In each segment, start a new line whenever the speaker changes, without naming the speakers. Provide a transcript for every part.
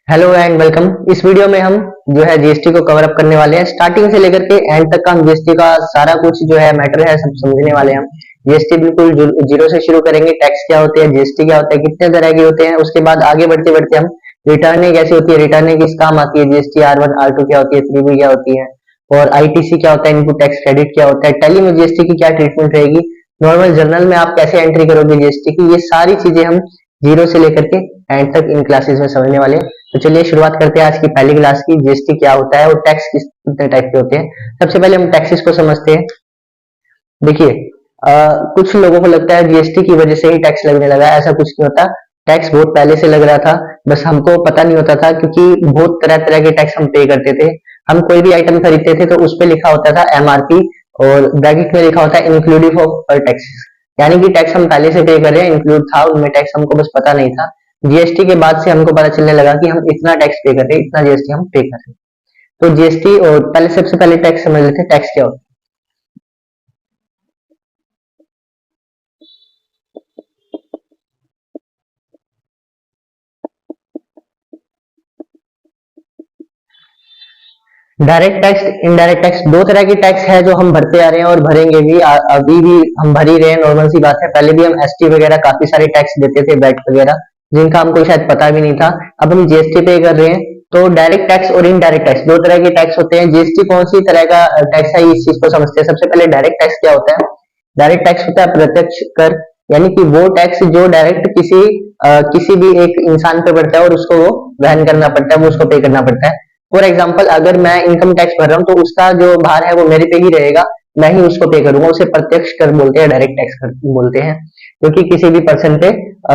Hello and welcome. इस video में हम जो है जीएसटी को कवर अप करने वाले हैं। स्टार्टिंग से लेकर के एंड तक का हम जीएसटी का सारा कुछ जो है मैटर है सब समझने वाले हैं हम। जीएसटी बिल्कुल जीरो से शुरू करेंगे। टैक्स क्या होते हैं, जीएसटी क्या होता है, कितने तरह के होते हैं, उसके बाद आगे बढ़ते बढ़ते हम रिटर्निंग कैसी होती है, रिटर्निंग किस काम आती है, जीएसटी R1 R2 क्या होती है, 3B क्या होती है, और आईटीसी क्या होता है, इनपुट टैक्स क्रेडिट क्या होता है, टैली में जीएसटी की क्या ट्रीटमेंट रहेगी, नॉर्मल जर्नल में आप कैसे एंट्री करोगे जीएसटी की, ये सारी चीजें हम जीरो से लेकर के एंड तक इन क्लासेस में समझने वाले हैं। तो चलिए शुरुआत करते हैं आज की पहली क्लास की। जीएसटी क्या होता है और टैक्स कितने टाइप के होते हैं। सबसे पहले हम टैक्सेस को समझते हैं। देखिए, कुछ लोगों को लगता है जीएसटी की वजह से ही टैक्स लगने लगा है। ऐसा कुछ नहीं होता। टैक्स बहुत पहले से लग रहा था, बस हमको पता नहीं होता था, क्योंकि बहुत तरह तरह के टैक्स हम पे करते थे। हम कोई भी आइटम खरीदते थे तो उस पर लिखा होता था एमआरपी, और ब्रैकेट में लिखा होता है इंक्लूडिव ऑफ टैक्सेस, यानी कि टैक्स हम पहले से पे कर रहे हैं, इंक्लूड था उनमें टैक्स, हमको बस पता नहीं था। जीएसटी के बाद से हमको पता चलने लगा कि हम इतना टैक्स पे कर रहे हैं, इतना जीएसटी हम पे कर रहे हैं। तो जीएसटी, और पहले सबसे पहले टैक्स समझ लेते हैं, टैक्स क्या होता है। डायरेक्ट टैक्स, इनडायरेक्ट टैक्स, दो तरह की टैक्स है जो हम भरते आ रहे हैं और भरेंगे भी। अभी भी हम भर ही रहे हैं, नॉर्मल सी बात है। पहले भी हम एसटी वगैरह काफी सारे टैक्स देते थे, वैट वगैरह, जिनका हमको शायद पता भी नहीं था। अब हम जीएसटी पे कर रहे हैं। तो डायरेक्ट टैक्स और इनडायरेक्ट टैक्स दो तरह के टैक्स होते हैं। जीएसटी कौन सी तरह का टैक्स है, इस चीज को समझते हैं। सबसे पहले डायरेक्ट टैक्स क्या होता है। डायरेक्ट टैक्स होता है प्रत्यक्ष कर, यानी कि वो टैक्स जो डायरेक्ट किसी भी एक इंसान पे पड़ता है और उसको वो वहन करना पड़ता है, वो उसको पे करना पड़ता है। फॉर एग्जाम्पल, अगर मैं इनकम टैक्स भर रहा हूँ तो उसका जो भार है वो मेरे पे ही रहेगा, मैं ही उसको पे करूंगा। उसे प्रत्यक्ष कर बोलते हैं, डायरेक्ट टैक्स कर बोलते हैं, क्योंकि किसी भी पर्सन पे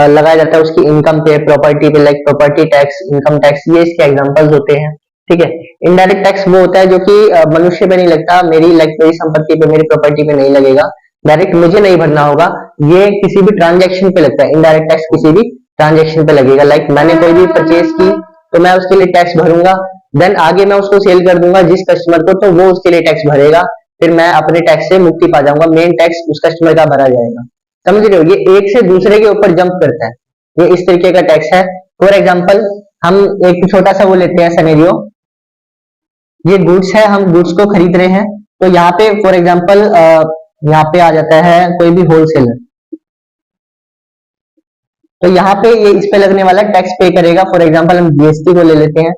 लगाया जाता है, उसकी इनकम पे, प्रॉपर्टी पे, like property tax, income tax, ये इसके एग्जांपल्स होते हैं। ठीक है। इनडायरेक्ट टैक्स वो होता है जो कि मनुष्य पे नहीं लगता, मेरी लाइक मेरी संपत्ति पे, मेरी प्रॉपर्टी पे नहीं लगेगा, डायरेक्ट मुझे नहीं भरना होगा, ये किसी भी ट्रांजेक्शन पे लगता है। इनडायरेक्ट टैक्स किसी भी ट्रांजेक्शन पे लगेगा, लाइक मैंने कोई भी परचेज की तो मैं उसके लिए टैक्स भरूंगा, देन आगे मैं उसको सेल कर दूंगा जिस कस्टमर को, तो वो उसके लिए टैक्स भरेगा, फिर मैं अपने टैक्स से मुक्ति पा जाऊंगा, मेन टैक्स उस कस्टमर का भरा जाएगा। समझ रहे हो, ये एक से दूसरे के ऊपर जंप करता है, ये इस तरीके का टैक्स है। फॉर एग्जाम्पल, हम एक छोटा सा वो लेते हैं सिनेरियो। ये गुड्स है, हम गुड्स को खरीद रहे हैं, तो यहाँ पे फॉर एग्जाम्पल यहाँ पे आ जाता है कोई भी होलसेलर, तो यहाँ पे ये इस पे लगने वाला टैक्स पे करेगा। फॉर एग्जाम्पल हम जीएसटी को ले लेते हैं।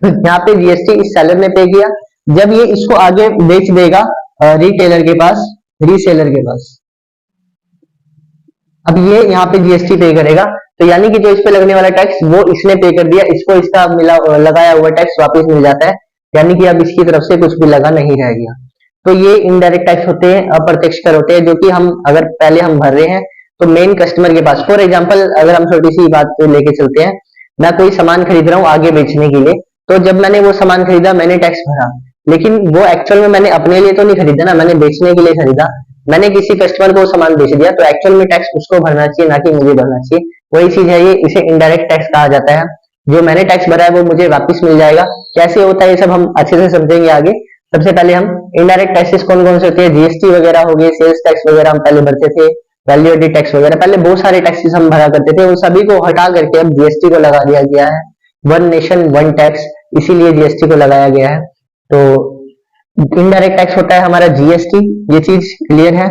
यहाँ पे जीएसटी इस सेलर ने पे किया, जब ये इसको आगे बेच देगा रिटेलर के पास, रीसेलर के पास, अब ये यहाँ पे जीएसटी पे करेगा। तो यानी कि जो इस पे लगने वाला टैक्स वो इसने पे कर दिया, इसको इसका मिला लगाया हुआ टैक्स वापस मिल जाता है, यानी कि अब इसकी तरफ से कुछ भी लगा नहीं रह गया। तो ये इनडायरेक्ट टैक्स होते हैं, अप्रत्यक्ष कर होते हैं, जो कि हम अगर पहले हम भर रहे हैं तो मेन कस्टमर के पास। फॉर एग्जाम्पल, अगर हम छोटी सी बात लेके चलते हैं, मैं कोई सामान खरीद रहा हूँ आगे बेचने के लिए, तो जब मैंने वो सामान खरीदा मैंने टैक्स भरा, लेकिन वो एक्चुअल में मैंने अपने लिए तो नहीं खरीदा ना, मैंने बेचने के लिए खरीदा, मैंने किसी कस्टमर को सामान बेच दिया, तो एक्चुअल में टैक्स उसको भरना चाहिए, ना कि मुझे भरना चाहिए। वही चीज है ये, इसे इनडायरेक्ट टैक्स कहा जाता है। जो मैंने टैक्स भरा है वो मुझे वापस मिल जाएगा। कैसे होता है ये सब हम अच्छे से समझेंगे आगे। सबसे पहले हम इनडायरेक्ट टैक्सेस कौन कौन से होते हैं, जीएसटी वगैरह हो गए, सेल्स टैक्स वगैरह हम पहले भरते थे, वैल्यू एडेड टैक्स वगैरह, पहले बहुत सारे टैक्सेस हम भरा करते थे, उन सभी को हटा करके अब जीएसटी को लगा दिया गया है। वन नेशन वन टैक्स, इसीलिए जीएसटी को लगाया गया है। तो इनडायरेक्ट टैक्स होता है हमारा जीएसटी, ये चीज क्लियर है,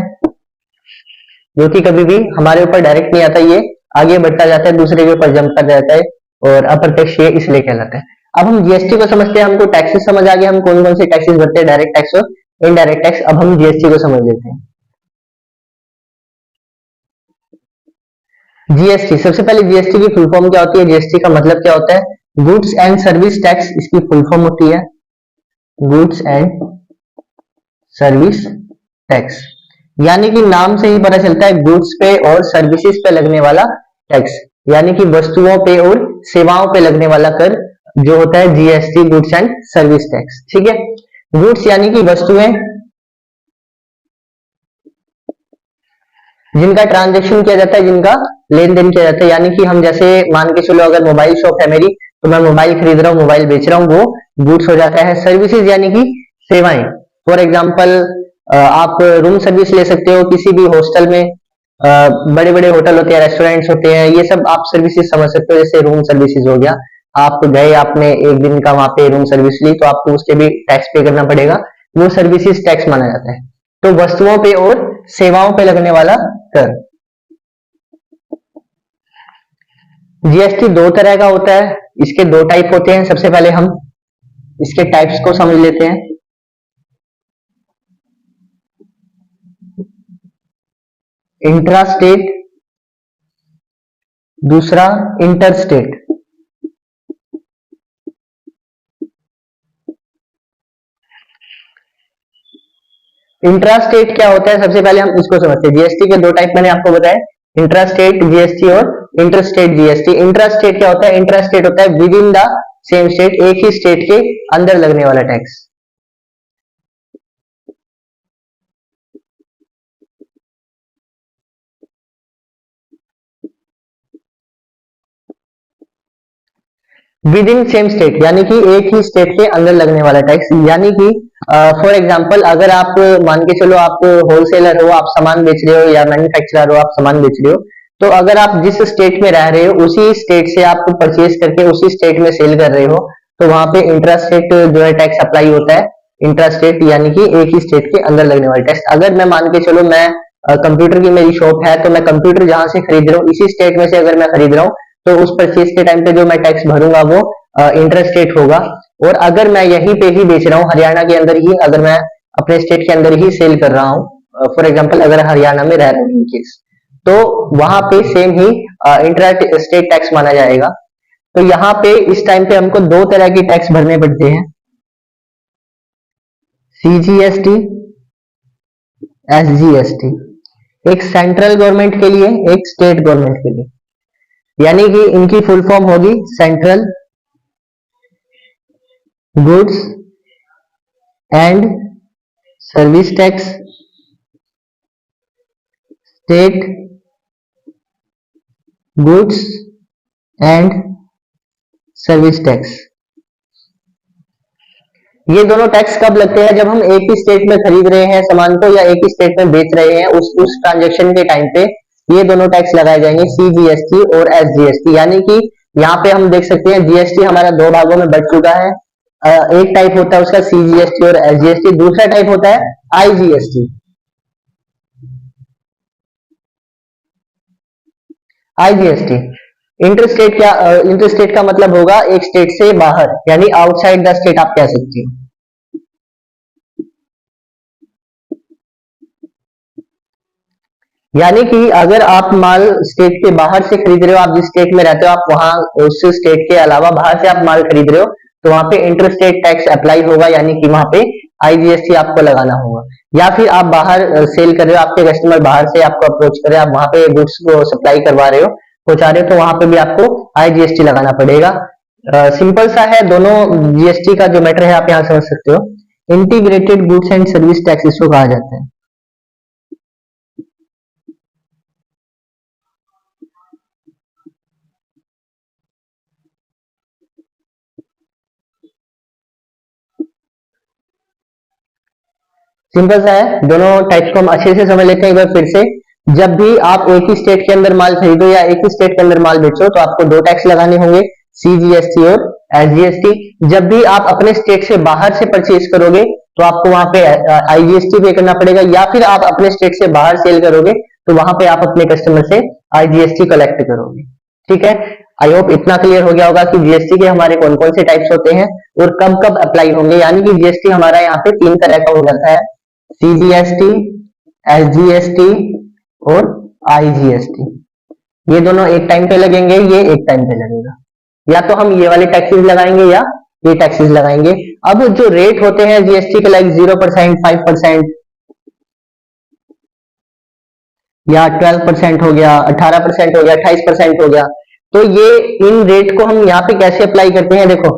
जो कि कभी भी हमारे ऊपर डायरेक्ट नहीं आता, ये आगे बढ़ता जाता है, दूसरे के ऊपर जंप कर जाता है, और अप्रत्यक्ष ये इसलिए कहलाता है। अब हम जीएसटी को समझते हैं, हमको टैक्सेस समझ आ गया, हम कौन कौन से टैक्सेस भरते हैं, डायरेक्ट टैक्स और इनडायरेक्ट टैक्स। अब हम जीएसटी को समझ लेते हैं। जीएसटी, सबसे पहले जीएसटी की फुल फॉर्म क्या होती है, जीएसटी का मतलब क्या होता है, गुड्स एंड सर्विस टैक्स, इसकी फुल फॉर्म होती है गुड्स एंड सर्विस टैक्स। यानी कि नाम से ही पता चलता है, गुड्स पे और सर्विसेज पे लगने वाला टैक्स, यानी कि वस्तुओं पे और सेवाओं पे लगने वाला कर जो होता है GST, goods and service tax. ठीक है। गुड्स यानी कि वस्तुएं जिनका ट्रांजेक्शन किया जाता है, जिनका लेन देन किया जाता है, यानी कि हम जैसे मान के चलो, अगर मोबाइल शॉप है मेरी, तो मैं मोबाइल खरीद रहा हूँ, मोबाइल बेच रहा हूँ, वो गुड्स हो जाता है। सर्विसेज यानी कि सेवाएं, फॉर एग्जाम्पल आप रूम सर्विस ले सकते हो किसी भी हॉस्टल में, बड़े बड़े होटल होते हैं, रेस्टोरेंट्स होते हैं, ये सब आप सर्विसेज समझ सकते हो, जैसे रूम सर्विसेज हो गया। आप गए, आपने एक दिन का वहां पे रूम सर्विस ली, तो आपको उसके भी टैक्स पे करना पड़ेगा, वो सर्विसेज टैक्स माना जाता है। तो वस्तुओं पे और सेवाओं पे लगने वाला कर। जीएसटी दो तरह का होता है, इसके दो टाइप होते हैं। सबसे पहले हम इसके टाइप्स को समझ लेते हैं। इंट्रा स्टेट, दूसरा इंटर स्टेट। इंट्रा स्टेट क्या होता है, सबसे पहले हम इसको समझते हैं। जीएसटी के दो टाइप मैंने आपको बताया, इंट्रा स्टेट जीएसटी और inter state GST. Intra state क्या होता है, इंट्रा स्टेट होता है with in the same state, एक ही स्टेट के अंदर लगने वाला tax. With in same state यानी कि एक ही स्टेट के अंदर लगने वाला टैक्स। यानी कि फॉर एग्जांपल, अगर आप मान के चलो आप होलसेलर हो, आप सामान बेच रहे हो, या मैन्युफैक्चरर हो, आप सामान बेच रहे हो, तो अगर आप जिस स्टेट में रह रहे हो उसी स्टेट से आप परचेज करके उसी स्टेट में सेल कर रहे हो, तो वहां पे इंट्रा स्टेट जो है टैक्स अप्लाई होता है। इंट्रा स्टेट यानी कि एक ही स्टेट के अंदर लगने वाला टैक्स। अगर मैं मान के चलो मैं कंप्यूटर की मेरी शॉप है, तो मैं कंप्यूटर जहां से खरीद रहा हूँ इसी स्टेट में से अगर मैं खरीद रहा हूँ, तो उस परचेज के टाइम पे जो मैं टैक्स भरूंगा वो इंटर स्टेट होगा। और अगर मैं यहीं पे ही बेच रहा हूँ, हरियाणा के अंदर ही, अगर मैं अपने स्टेट के अंदर ही सेल कर रहा हूँ, फॉर एग्जांपल अगर हरियाणा में रह रहा हूँ केस, तो वहां पे सेम ही इंटर स्टेट टैक्स माना जाएगा। तो यहाँ पे इस टाइम पे हमको दो तरह की टैक्स भरने पड़ते हैं, सीजीएसटी, एसजीएसटी। एक सेंट्रल गवर्नमेंट के लिए, एक स्टेट गवर्नमेंट के लिए। यानी कि इनकी फुल फॉर्म होगी central goods and service tax, state goods and service tax. ये दोनों टैक्स कब लगते हैं, जब हम एक ही स्टेट में खरीद रहे हैं सामान को, या एक ही स्टेट में बेच रहे हैं, उस ट्रांजेक्शन के टाइम पे ये दोनों टैक्स लगाए जाएंगे, सीजीएसटी और एसजीएसटी। यानी कि यहाँ पे हम देख सकते हैं जीएसटी हमारा दो भागों में बट चुका है। एक टाइप होता है उसका सीजीएसटी और एसजीएसटी, दूसरा टाइप होता है आईजीएसटी। आईजीएसटी इंटरस्टेट क्या, इंटरस्टेट का मतलब होगा एक स्टेट से बाहर, यानी आउटसाइड द स्टेट आप कह सकते हो। यानी कि अगर आप माल स्टेट के बाहर से खरीद रहे हो, आप जिस स्टेट में रहते हो आप वहां उस स्टेट के अलावा बाहर से आप माल खरीद रहे हो, तो वहां पे इंटर स्टेट टैक्स अप्लाई होगा, यानी कि वहां पे आईजीएसटी आपको लगाना होगा। या फिर आप बाहर सेल कर रहे हो, आपके कस्टमर बाहर से आपको अप्रोच कर रहे हैं, आप वहां पे गुड्स को सप्लाई करवा रहे हो, पहुंचा रहे हो, तो वहां पे भी आपको आईजीएसटी लगाना पड़ेगा। सिंपल सा है, दोनों जीएसटी का जो मैटर है आप यहाँ समझ सकते हो। Integrated goods and service tax इसको कहा जाता है। सिंपल सा है, दोनों टाइप्स को हम अच्छे से समझ लेते हैं एक बार फिर से। जब भी आप एक ही स्टेट के अंदर माल खरीदो या एक ही स्टेट के अंदर माल बेचो, तो आपको दो टैक्स लगाने होंगे, सीजीएसटी और एसजीएसटी। जब भी आप अपने स्टेट से बाहर से परचेज करोगे, तो आपको वहां पे आईजीएसटी पे करना पड़ेगा, या फिर आप अपने स्टेट से बाहर सेल करोगे, तो वहां पे आप अपने कस्टमर से आईजीएसटी कलेक्ट करोगे। ठीक है, आई होप इतना क्लियर हो गया होगा कि जीएसटी के हमारे कौन कौन से टाइप्स होते हैं और कब कब अप्लाई होंगे। यानी कि जीएसटी हमारा यहाँ पे तीन तरह का हो जाता है, सीजीएसटी, एसजीएसटी और आईजीएसटी। ये दोनों एक टाइम पे लगेंगे, ये एक टाइम पे लगेगा। या तो हम ये वाले टैक्सेस लगाएंगे या ये टैक्सेस लगाएंगे। अब जो रेट होते हैं जीएसटी के, लाइक 0%, 5% या 12% हो गया, 18% हो गया, 28% हो गया, तो ये इन रेट को हम यहाँ पे कैसे अप्लाई करते हैं, देखो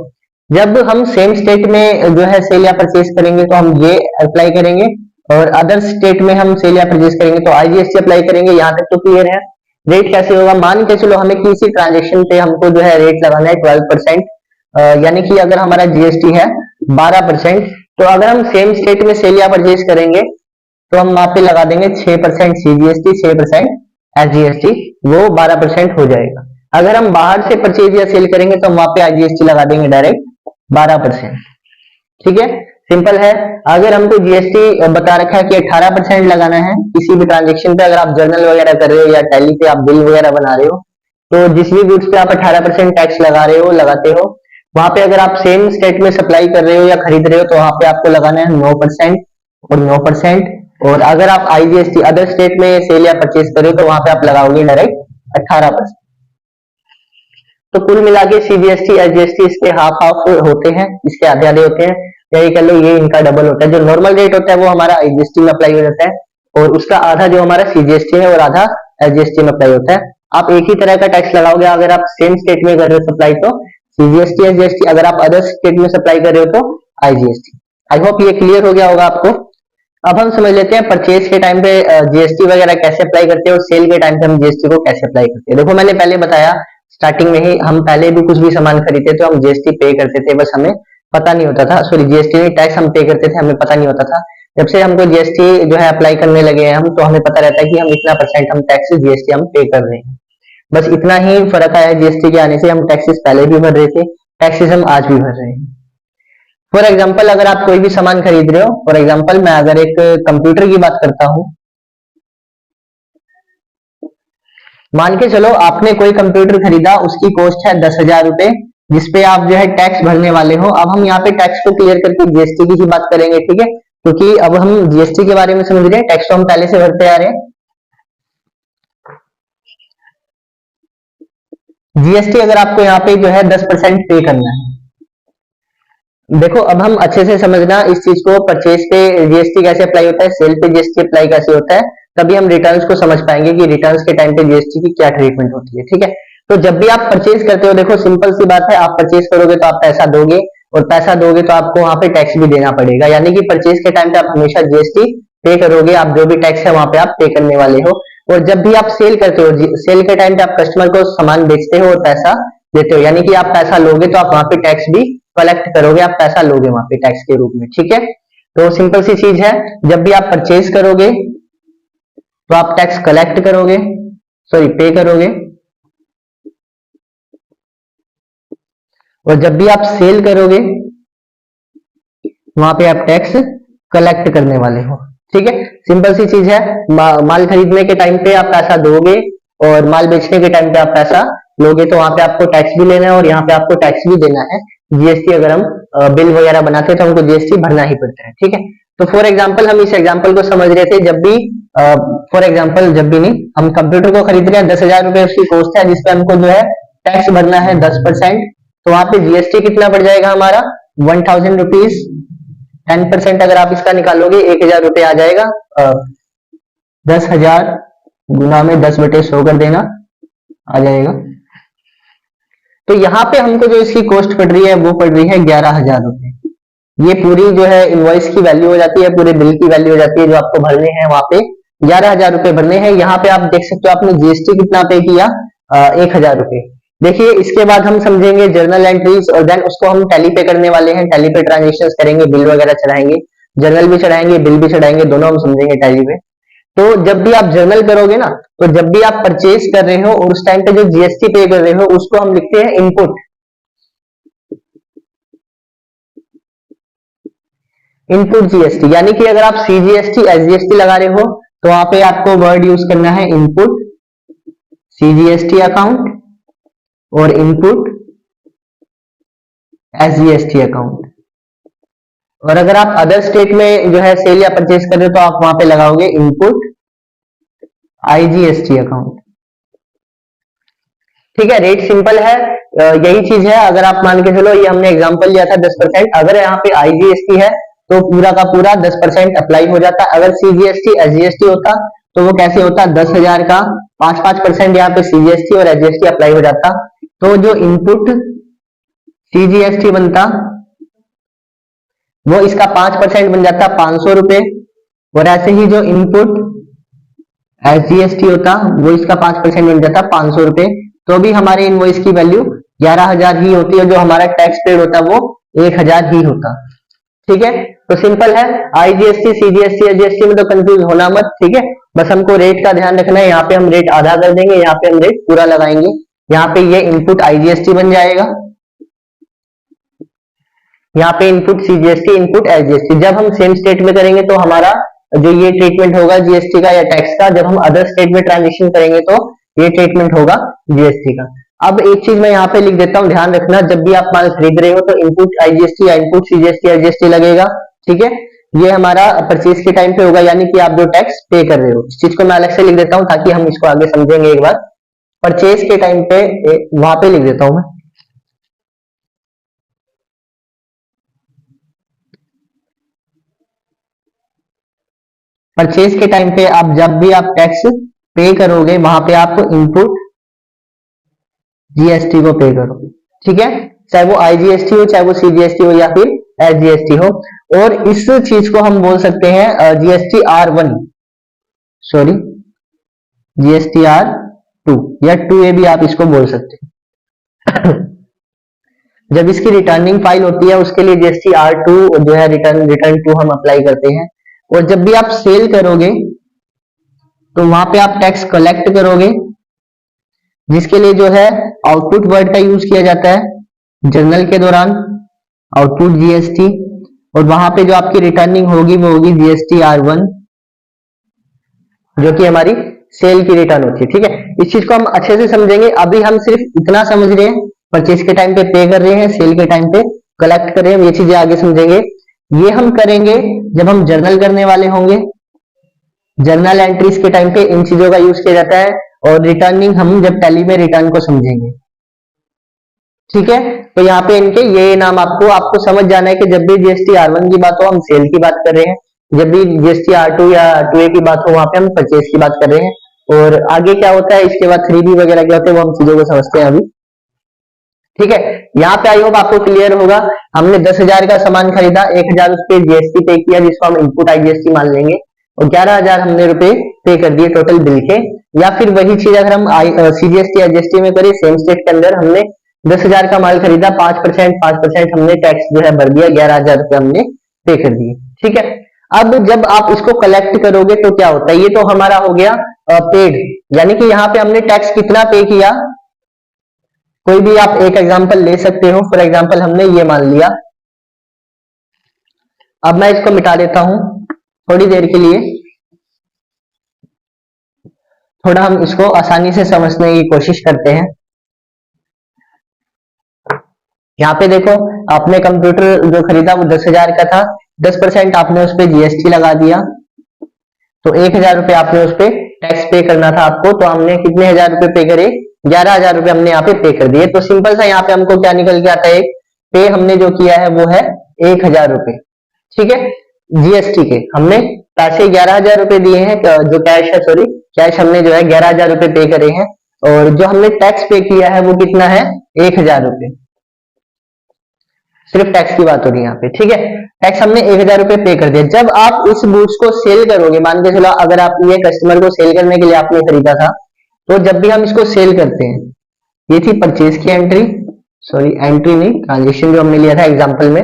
जब हम सेम स्टेट में जो है सेल या परचेज करेंगे तो हम ये अप्लाई करेंगे, और अदर स्टेट में हम सेल या परचेज करेंगे तो आईजीएसटी अप्लाई करेंगे। यहाँ तक तो क्लियर है। रेट कैसे होगा, मान के चलो हमें किसी ट्रांजेक्शन पे हमको जो है रेट लगाना है 12%, यानी कि अगर हमारा जीएसटी है 12%, तो अगर हम सेम स्टेट में सेल या परचेज करेंगे तो हम वहां पे लगा देंगे 6% सीजीएसटी, 6% एसजीएसटी, वो 12% हो जाएगा। अगर हम बाहर से परचेज या सेल करेंगे तो हम वहां पे आईजीएसटी लगा देंगे डायरेक्ट 12%। ठीक है, सिंपल है। अगर हमको जीएसटी बता रखा है कि 18% लगाना है किसी भी ट्रांजेक्शन पे, अगर आप जर्नल वगैरह कर रहे हो या टैली पे आप बिल वगैरह बना रहे हो, तो जिस भी गुड्स पे आप 18% टैक्स लगा रहे हो लगाते हो, वहां पे अगर आप सेम स्टेट में सप्लाई कर रहे हो या खरीद रहे हो तो वहां पे आपको लगाना है 9% और 9%। और अगर आप आईजीएसटी अदर स्टेट में सेल या परचेज कर रहे हो तो वहां पे आप लगाओगे डायरेक्ट 18%। तो कुल मिला के सीजीएसटी एसजीएसटी इसके हाफ हाफ होते हैं, इसके आधे आधे होते हैं, या ये कह लो ये इनका डबल होता है। जो नॉर्मल रेट होता है वो हमारा आईजीएसटी में अप्लाई हो जाता है और उसका आधा जो हमारा सीजीएसटी है और आधा एसजीएसटी में अप्लाई होता है। आप एक ही तरह का टैक्स लगाओगे अगर आप सेम स्टेट में कर रहे हो सप्लाई तो सीजीएसटी एसजीएसटी, अगर आप अदर स्टेट में सप्लाई कर रहे हो तो आईजीएसटी। आई होप ये क्लियर हो गया होगा आपको। अब हम समझ लेते हैं परचेज के टाइम पे जीएसटी वगैरह कैसे अप्लाई करते हैं और सेल के टाइम पे हम जीएसटी को कैसे अप्लाई करते हैं। देखो मैंने पहले बताया स्टार्टिंग में ही, हम पहले भी कुछ भी सामान खरीदते तो हम जीएसटी पे करते थे, बस हमें पता नहीं होता था। सॉरी, जीएसटी नहीं, टैक्स हम पे करते थे, हमें पता नहीं होता था। जब से हमको जीएसटी जो है अप्लाई करने लगे हैं हम, तो हमें पता रहता है कि हम इतना परसेंट हम टैक्स जीएसटी हम पे कर रहे हैं। बस इतना ही फर्क आया जीएसटी के आने से। हम टैक्सेस पहले भी भर रहे थे, टैक्सेस हम आज भी भर रहे हैं। फॉर एग्जाम्पल अगर आप कोई भी सामान खरीद रहे हो, फॉर एग्जाम्पल मैं अगर एक कंप्यूटर की बात करता हूं, मान के चलो आपने कोई कंप्यूटर खरीदा, उसकी कॉस्ट है 10,000 रुपए, जिसपे आप जो है टैक्स भरने वाले हो। अब हम यहाँ पे टैक्स को क्लियर करके जीएसटी की ही बात करेंगे, ठीक है, क्योंकि अब हम जीएसटी के बारे में समझ रहे हैं, टैक्स तो हम पहले से भरते आ रहे हैं। जीएसटी अगर आपको यहाँ पे जो है 10% पे करना है, देखो अब हम अच्छे से समझना इस चीज को, परचेज पे जीएसटी कैसे अप्लाई होता है, सेल पे जीएसटी अप्लाई कैसे होता है, तभी हम रिटर्न्स को समझ पाएंगे कि रिटर्न्स के टाइम पे जीएसटी की क्या ट्रीटमेंट होती है। ठीक है, तो जब भी आप परचेज करते हो, देखो सिंपल सी बात है, आप परचेज करोगे तो आप पैसा दोगे, और पैसा दोगे तो आपको वहां पे टैक्स भी देना पड़ेगा, यानी कि परचेज के टाइम पे आप हमेशा जीएसटी पे करोगे, आप जो भी टैक्स है वहां पे आप पे करने वाले हो। और जब भी आप सेल करते हो, सेल के टाइम पे आप कस्टमर को सामान बेचते हो और पैसा देते हो, यानी कि आप पैसा लोगे तो आप वहां पे टैक्स भी कलेक्ट करोगे, आप पैसा लोगे वहां पे टैक्स के रूप में। ठीक है, तो सिंपल सी चीज है, जब भी आप परचेज करोगे तो आप टैक्स कलेक्ट करोगे, सॉरी पे करोगे, और जब भी आप सेल करोगे वहां पे आप टैक्स कलेक्ट करने वाले हो। ठीक है, सिंपल सी चीज है। माल खरीदने के टाइम पे आप पैसा दोगे और माल बेचने के टाइम पे आप पैसा लोगे, तो वहां पे आपको टैक्स भी लेना है और यहाँ पे आपको टैक्स भी देना है। जीएसटी अगर हम बिल वगैरह बनाते हैं तो हमको जीएसटी भरना ही पड़ता है। ठीक है, तो फॉर एग्जांपल हम इस एग्जांपल को समझ रहे थे, जब भी फॉर एग्जांपल जब भी नहीं, हम कंप्यूटर को खरीद रहे हैं, 10,000 रुपए उसकी कॉस्ट है, जिसपे हमको जो है टैक्स भरना है 10%, तो वहां पे जीएसटी कितना पड़ जाएगा हमारा 1,000 रुपीज। 10% अगर आप इसका निकालोगे 1,000 रुपए आ जाएगा। 10,000 गुना में 10/100 कर देना, आ जाएगा। तो यहाँ पे हमको जो इसकी कॉस्ट पड़ रही है वो पड़ रही है 11,000 रुपए। ये पूरी जो है इनवॉइस की वैल्यू हो जाती है, पूरे बिल की वैल्यू हो जाती है, जो आपको भरने हैं वहां पे 11,000 रुपए भरने हैं। यहाँ पे आप देख सकते हो आपने जीएसटी कितना पे किया, 1,000 रुपए। देखिए इसके बाद हम समझेंगे जर्नल एंट्रीज, और देन उसको हम टैली पे करने वाले हैं, टैली पे ट्रांजेक्शन करेंगे, बिल वगैरह चढ़ाएंगे, जर्नल भी चढ़ाएंगे, बिल भी चढ़ाएंगे, दोनों हम समझेंगे टैली पे। तो जब भी आप जर्नल करोगे ना, तो जब भी आप परचेज कर रहे हो और उस टाइम पे जो जीएसटी पे कर रहे हो उसको हम लिखते हैं इनपुट। इनपुट जीएसटी, यानी कि अगर आप सीजीएसटी एसजीएसटी लगा रहे हो तो वहां पे आपको वर्ड यूज करना है इनपुट सीजीएसटी अकाउंट और इनपुट एसजीएसटी अकाउंट। और अगर आप अदर स्टेट में जो है सेल या परचेज कर रहे हो तो आप वहां पे लगाओगे इनपुट आईजीएसटी अकाउंट। ठीक है, रेट सिंपल है, यही चीज है। अगर आप मान के चलो, ये हमने एग्जांपल लिया था 10%, अगर यहाँ पे आईजीएसटी है तो पूरा का पूरा 10% अप्लाई हो जाता। अगर सीजीएसटी एसजीएसटी होता तो वो कैसे होता, 10,000 का 5% यहाँ पे सीजीएसटी और एसजीएसटी अप्लाई हो जाता, तो जो इनपुट सीजीएसटी बनता वो इसका 5% बन जाता 500 रुपए, और ऐसे ही जो इनपुट एसजीएसटी होता वो इसका 5% बन जाता 500 रुपए। तो भी हमारे इनवॉइस की वैल्यू 11,000 ही होती है, जो हमारा टैक्स पेड होता वो 1,000 ही होता। ठीक है, तो सिंपल है। आईजीएसटी सीजीएसटी एसजीएसटी में तो कंफ्यूज होना मत। ठीक है, बस हमको रेट का ध्यान रखना है, यहाँ पे हम रेट आधा कर देंगे, यहाँ पे हम रेट पूरा लगाएंगे। यहाँ पे ये इनपुट आईजीएसटी बन जाएगा, यहाँ पे इनपुट सीजीएसटी, इनपुट एसजीएसटी। जब हम सेम स्टेट में करेंगे तो हमारा जो ये ट्रीटमेंट होगा जीएसटी का या टैक्स का, जब हम अदर स्टेट में ट्रांजेक्शन करेंगे तो ये ट्रीटमेंट होगा जीएसटी का। अब एक चीज मैं यहाँ पे लिख देता हूँ, ध्यान रखना, जब भी आप माल खरीद रहे हो तो इनपुट आईजीएसटी या इनपुट सीजीएसटी एसजीएसटी लगेगा, ठीक है। ये हमारा परचेज के टाइम पे होगा, यानी कि आप जो टैक्स पे कर रहे हो। इस चीज को मैं अलग से लिख देता हूँ ताकि हम इसको आगे समझेंगे एक बार। परचेज के टाइम पे वहां पे लिख देता हूं मैं, परचेज के टाइम पे आप जब भी आप टैक्स पे करोगे वहां पे आप इनपुट जीएसटी को पे करोगे, ठीक है। चाहे वो आईजीएसटी हो, चाहे वो सीजीएसटी हो या फिर एसजीएसटी हो। और इस चीज को हम बोल सकते हैं GST R1, sorry GST R2 या 2A भी आप इसको बोल सकते हैं। जब इसकी रिटर्निंग फाइल होती है उसके लिए जीएसटी R2 जो है रिटर्न 2 हम अप्लाई करते हैं। और जब भी आप सेल करोगे तो वहां पे आप टैक्स कलेक्ट करोगे, जिसके लिए जो है आउटपुट वर्ड का यूज किया जाता है जर्नल के दौरान, आउटपुट जीएसटी। और वहां पे जो आपकी रिटर्निंग होगी वो होगी जीएसटी R1, जो कि हमारी सेल की रिटर्न होती है, ठीक है। इस चीज को हम अच्छे से समझेंगे। अभी हम सिर्फ इतना समझ रहे हैं, परचेज के टाइम पे पे कर रहे हैं, सेल के टाइम पे कलेक्ट कर रहे हैं, ये चीजें आगे समझेंगे। ये हम करेंगे जब हम जर्नल करने वाले होंगे, जर्नल एंट्रीज के टाइम पे इन चीजों का यूज किया जाता है। और रिटर्निंग हम जब टैली में रिटर्न को समझेंगे, ठीक है। तो यहाँ पे इनके ये नाम आपको समझ जाना है कि जब भी जीएसटी R1 की बात हो हम सेल की बात कर रहे हैं, जब भी जीएसटी R2 या 2A की बात हो वहां पे हम परचेज की बात कर रहे हैं। और आगे क्या होता है इसके बाद 3B वगैरह क्या होते हैं वो हम चीजों को समझते हैं अभी, ठीक है। यहाँ पे आई होप आपको क्लियर होगा। हमने 10,000 का सामान खरीदा, 1,000 उस पर जीएसटी पे किया जिसको हम इनपुट आईजीएसटी मान लेंगे, और 11,000 हमने रुपए पे कर दिए टोटल बिल के। या फिर वही चीज अगर हम सीजीएसटी एसजीएसटी में करें, सेम स्टेट के अंदर हमने 10,000 का माल खरीदा, 5% हमने टैक्स जो है भर दिया, 11,000 रुपए हमने पे कर दिए, ठीक है। अब जब आप इसको कलेक्ट करोगे तो क्या होता है, ये तो हमारा हो गया पेड, यानी कि यहाँ पे हमने टैक्स कितना पे किया। कोई भी आप एक एग्जांपल ले सकते हो, फॉर एग्जांपल हमने ये मान लिया। अब मैं इसको मिटा देता हूं थोड़ी देर के लिए, थोड़ा हम इसको आसानी से समझने की कोशिश करते हैं। यहाँ पे देखो, आपने कंप्यूटर जो खरीदा वो 10,000 का था, 10% आपने उस पर जीएसटी लगा दिया, तो 1,000 रुपए आपने उस पर टैक्स पे करना था आपको। तो हमने कितने हजार रुपए पे करे, 11,000 रुपए हमने यहाँ पे कर दिए। तो सिंपल सा यहाँ पे हमको क्या निकल के आता है, पे हमने जो किया है वो है 1,000 रुपए, ठीक है। जीएसटी के हमने पैसे 11,000 रुपए दिए हैं, जो कैश है, सॉरी कैश हमने जो है 11,000 रुपए पे करे हैं। और जो हमने टैक्स पे किया है वो कितना है, 1,000 रुपए। सिर्फ टैक्स की बात हो रही है यहाँ पे, ठीक है। टैक्स हमने 1,000 रुपए पे कर दिया। जब आप इस गुड्स को सेल करोगे, मान के चलो अगर आप ये कस्टमर को सेल करने के लिए आपने खरीदा था, तो जब भी हम इसको सेल करते हैं, ये थी परचेज की एंट्री, सॉरी एंट्री नहीं, ट्रांजेक्शन जो हमने लिया था एग्जांपल में।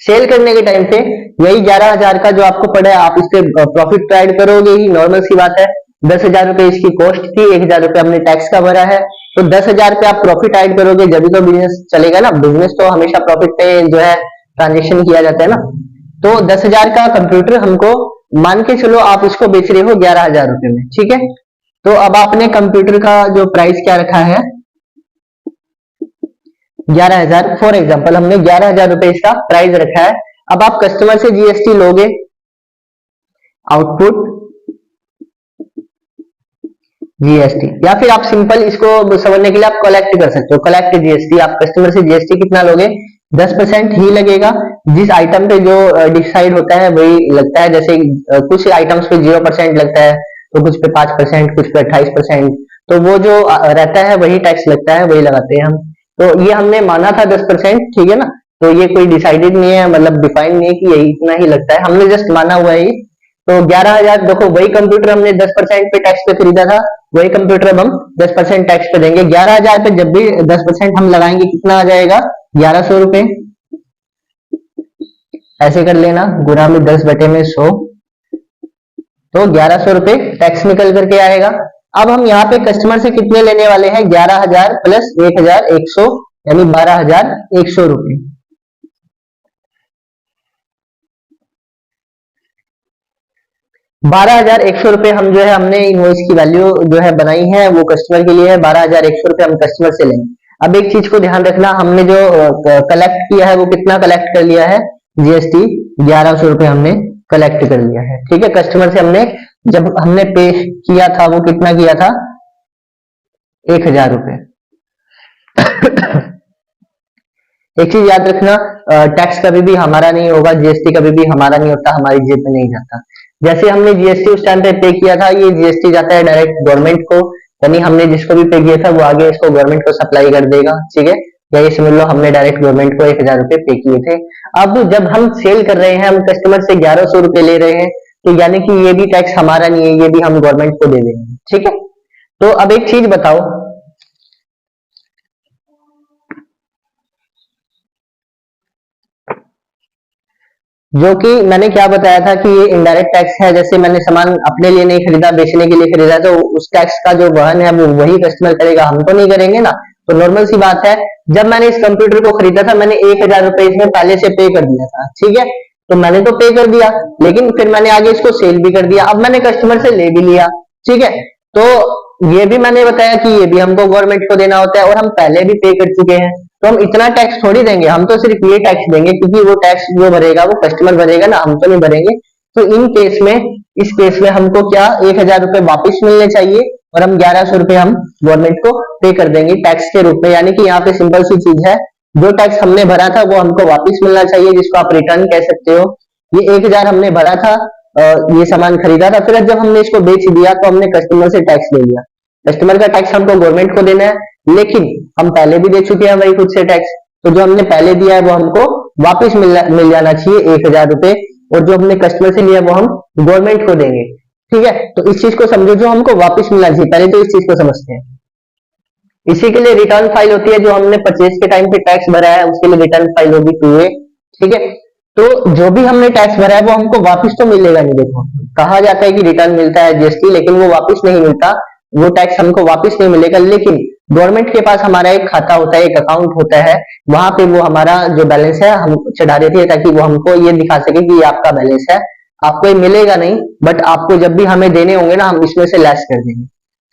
सेल करने के टाइम पे यही 11,000 का जो आपको पड़ा है, आप इससे प्रॉफिट ऐड करोगे ही, नॉर्मल सी बात है। 10,000 रुपए इसकी कॉस्ट थी, 1,000 रुपए हमने टैक्स का भरा है, तो 10,000 पे आप प्रॉफिट ऐड करोगे, जब भी तो बिजनेस चलेगा ना। बिजनेस तो हमेशा प्रॉफिट पे जो है ट्रांजेक्शन किया जाता है ना। तो 10,000 का कंप्यूटर हमको, मान के चलो आप इसको बेच रहे हो 11,000 रुपए में, ठीक है। तो अब आपने कंप्यूटर का जो प्राइस क्या रखा है, 11,000, फॉर एग्जाम्पल हमने 11,000 रुपए इसका प्राइस रखा है। अब आप कस्टमर से जीएसटी लोगे, आउटपुट जीएसटी, या फिर आप सिंपल इसको समझने के लिए आप कलेक्ट कर सकते हो, कलेक्ट जीएसटी। आप कस्टमर से जीएसटी कितना लोगे, 10% ही लगेगा। जिस आइटम पे जो डिसाइड होता है वही लगता है, जैसे कुछ आइटम्स पे 0% लगता है, तो कुछ पे 5%, कुछ पे 28%, तो वो जो रहता है वही टैक्स लगता है, वही लगाते हैं हम। तो ये हमने माना था 10%, ठीक है ना। तो ये कोई डिसाइडेड नहीं है, मतलब डिफाइंड नहीं है कि यही इतना ही लगता है, हमने जस्ट माना हुआ है। तो 11,000, देखो वही कंप्यूटर हमने 10% पे टैक्स पे खरीदा था, वही कंप्यूटर अब हम 10% टैक्स पे देंगे। 11,000 पे जब भी 10% हम लगाएंगे कितना आ जाएगा, 1,100 रुपए। ऐसे कर लेना, गुना में 10/100, तो 1,100 रुपए टैक्स निकल करके आएगा। अब हम यहाँ पे कस्टमर से कितने लेने वाले हैं, 11,000 प्लस 1,100 यानी 12,100 रुपए। 12,100 रुपए हम जो है हमने इनवॉइस की वैल्यू जो है बनाई है वो कस्टमर के लिए है, 12,100 रुपए हम कस्टमर से लेंगे। अब एक चीज को ध्यान रखना, हमने जो कलेक्ट किया है वो कितना कलेक्ट कर लिया है, जीएसटी 1,100 रुपए हमने कलेक्ट कर लिया है। ठीक है, कस्टमर से हमने जब हमने पे किया था वो कितना किया था, 1,000 रुपए। एक चीज याद रखना, टैक्स कभी भी हमारा नहीं होगा, जीएसटी कभी भी हमारा नहीं होता, हमारी जेब में नहीं जाता। जैसे हमने जीएसटी उस टाइम पे पे किया था, ये जीएसटी जाता है डायरेक्ट गवर्नमेंट को, यानी हमने जिसको भी पे किया था वो आगे इसको गवर्नमेंट को सप्लाई कर देगा। ठीक है, या ये समझ लो हमने डायरेक्ट गवर्नमेंट को 1,000 रुपए पे किए थे। अब जब हम सेल कर रहे हैं, हम कस्टमर से 1,100 रुपए ले रहे हैं, तो यानी कि ये भी टैक्स हमारा नहीं है, ये भी हम गवर्नमेंट को दे देंगे। ठीक है, तो अब एक चीज बताओ, जो कि मैंने क्या बताया था कि ये इनडायरेक्ट टैक्स है। जैसे मैंने सामान अपने लिए नहीं खरीदा, बेचने के लिए खरीदा, तो उस टैक्स का जो वहन है वो वही कस्टमर करेगा, हम तो नहीं करेंगे ना। तो नॉर्मल सी बात है, जब मैंने इस कंप्यूटर को खरीदा था मैंने 1,000 रुपए इसमें पहले से पे कर दिया था। ठीक है, तो मैंने तो पे कर दिया, लेकिन फिर मैंने आगे इसको सेल भी कर दिया, अब मैंने कस्टमर से ले भी लिया। ठीक है, तो ये भी मैंने बताया कि ये भी हमको गवर्नमेंट को देना होता है और हम पहले भी पे कर चुके हैं, तो हम इतना टैक्स थोड़ी देंगे, हम तो सिर्फ ये टैक्स देंगे, क्योंकि वो टैक्स जो भरेगा वो कस्टमर भरेगा ना, हम तो नहीं भरेंगे। तो इन केस में, इस केस में हमको क्या 1,000 रुपए वापिस मिलने चाहिए और हम 1,100 रुपए हम गवर्नमेंट को पे कर देंगे टैक्स के रूप में। यानी कि यहाँ पे सिंपल सी चीज है, जो टैक्स हमने भरा था वो हमको वापिस मिलना चाहिए, जिसको आप रिटर्न कह सकते हो। ये 1,000 हमने भरा था, ये सामान खरीदा था, फिर जब हमने इसको बेच दिया तो हमने कस्टमर से टैक्स ले लिया। कस्टमर का टैक्स हमको गवर्नमेंट को देना है, लेकिन हम पहले भी दे चुके हैं वही खुद से टैक्स, तो जो हमने पहले दिया है वो हमको वापस मिल जाना चाहिए 1,000 रुपए, और जो हमने कस्टमर से लिया वो हम गवर्नमेंट को देंगे। ठीक है, तो इस चीज को समझो, जो हमको वापस मिलना चाहिए, पहले तो इस चीज को समझते हैं। इसी के लिए रिटर्न फाइल होती है, जो हमने परचेज के टाइम पे टैक्स भरा है उसके लिए रिटर्न फाइल होगी टू ए। ठीक है, तो जो भी हमने टैक्स भरा है वो हमको वापस तो मिलेगा नहीं। देखो, कहा जाता है कि रिटर्न मिलता है जीएसटी, लेकिन वो वापस नहीं मिलता, वो टैक्स हमको वापस नहीं मिलेगा। लेकिन गवर्नमेंट के पास हमारा एक खाता होता है, एक अकाउंट होता है, वहां पे वो हमारा जो बैलेंस है हम चढ़ा देते हैं, ताकि वो हमको ये दिखा सके कि ये आपका बैलेंस है। आपको ये मिलेगा नहीं, बट आपको जब भी हमें देने होंगे ना, हम इसमें से लेस कर देंगे।